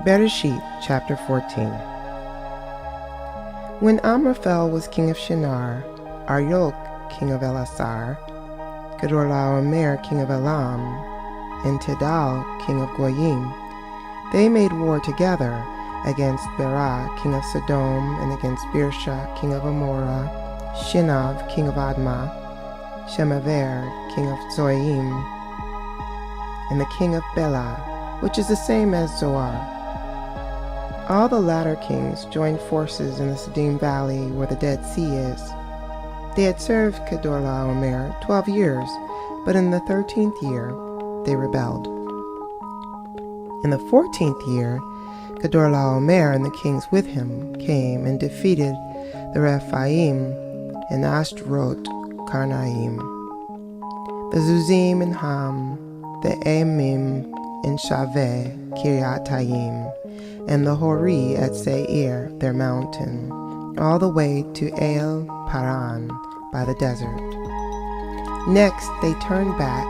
Bereshit, chapter 14. When Amraphel was king of Shinar, Arioch, king of Elasar, Kedorlaomer, king of Elam, and Tidal, king of Goyim, they made war together against Bera, king of Sodom, and against Birsha, king of Amorah, Shinav, king of Admah, Shemaver, king of Zoim, and the king of Bela, which is the same as Zoar. All the latter kings joined forces in the Siddim Valley where the Dead Sea is. They had served Kedorlaomer 12 years, but in the 13th year they rebelled. In the 14th year, Kedorlaomer and the kings with him came and defeated the Rephaim and Ashtaroth Karnaim, the Zuzim and Ham, the Emim and Shaveh Kiryatayim, and the Hori at Seir, their mountain, all the way to El Paran by the desert. Next they turned back,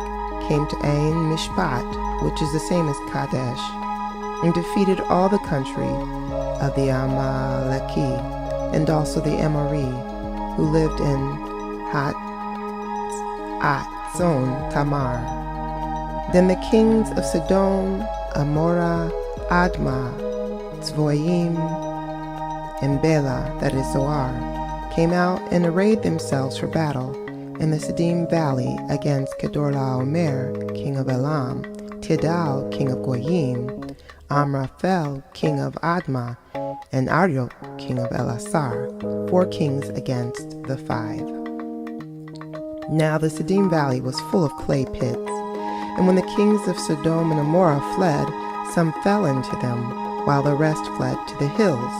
came to Ain Mishpat, which is the same as Kadesh, and defeated all the country of the Amaleki, and also the Amori, who lived in Hatzon Tamar. Then the kings of Sodom, Amorah, Admah, Zvoim, and Bela, that is Zoar, came out and arrayed themselves for battle in the Siddim Valley against Kedorlaomer, king of Elam, Tidal, king of Goyim, Amraphel, king of Admah, and Arioch, king of Elasar, 4 kings against the 5. Now the Siddim Valley was full of clay pits, and when the kings of Sodom and Amorah fled, some fell into them, while the rest fled to the hills.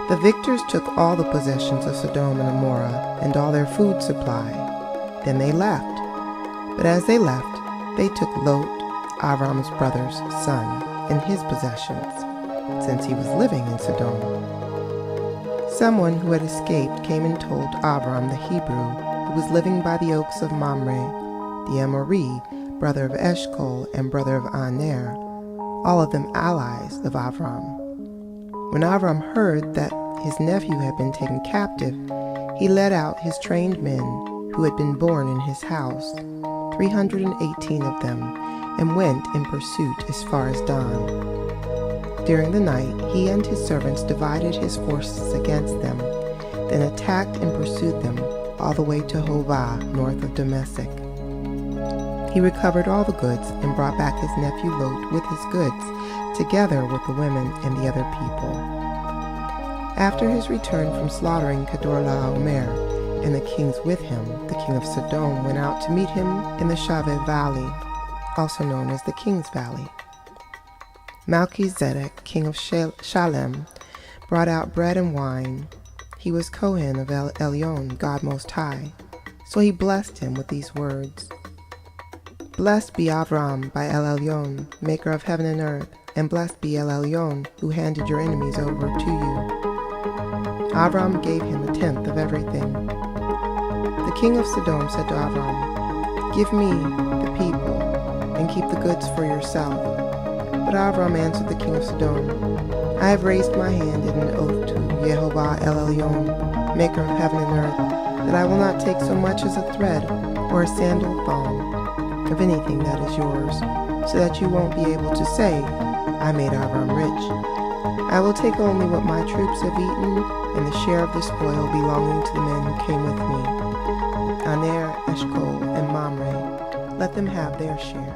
The victors took all the possessions of Sodom and Amorah, and all their food supply. Then they left. But as they left, they took Lot, Avram's brother's son, and his possessions, since he was living in Sodom. Someone who had escaped came and told Avram the Hebrew, who was living by the oaks of Mamre, the Amori, brother of Eshcol and brother of Aner, all of them allies of Avram. When Avram heard that his nephew had been taken captive, he led out his trained men who had been born in his house, 318 of them, and went in pursuit as far as Dan. During the night, he and his servants divided his forces against them, then attacked and pursued them all the way to Hovah, north of Damascus. He recovered all the goods and brought back his nephew Lot with his goods, together with the women and the other people. After his return from slaughtering Kedorlaomer and the kings with him, the king of Sodom went out to meet him in the Shaveh Valley, also known as the King's Valley. Melchizedek, king of Shalem, brought out bread and wine. He was Kohen of El Elyon, God Most High. So he blessed him with these words: Blessed be Avram by El Elyon, maker of heaven and earth, and blessed be El Elyon, who handed your enemies over to you. Avram gave him 1/10 of everything. The king of Sodom said to Avram, Give me the people, and keep the goods for yourself. But Avram answered the king of Sodom, I have raised my hand in an oath to Yehovah El Elyon, maker of heaven and earth, that I will not take so much as a thread or a sandal thong of anything that is yours, so that you won't be able to say, I made Avram rich. I will take only what my troops have eaten, and the share of the spoil belonging to the men who came with me. Aner, Eshcol, and Mamre, let them have their share.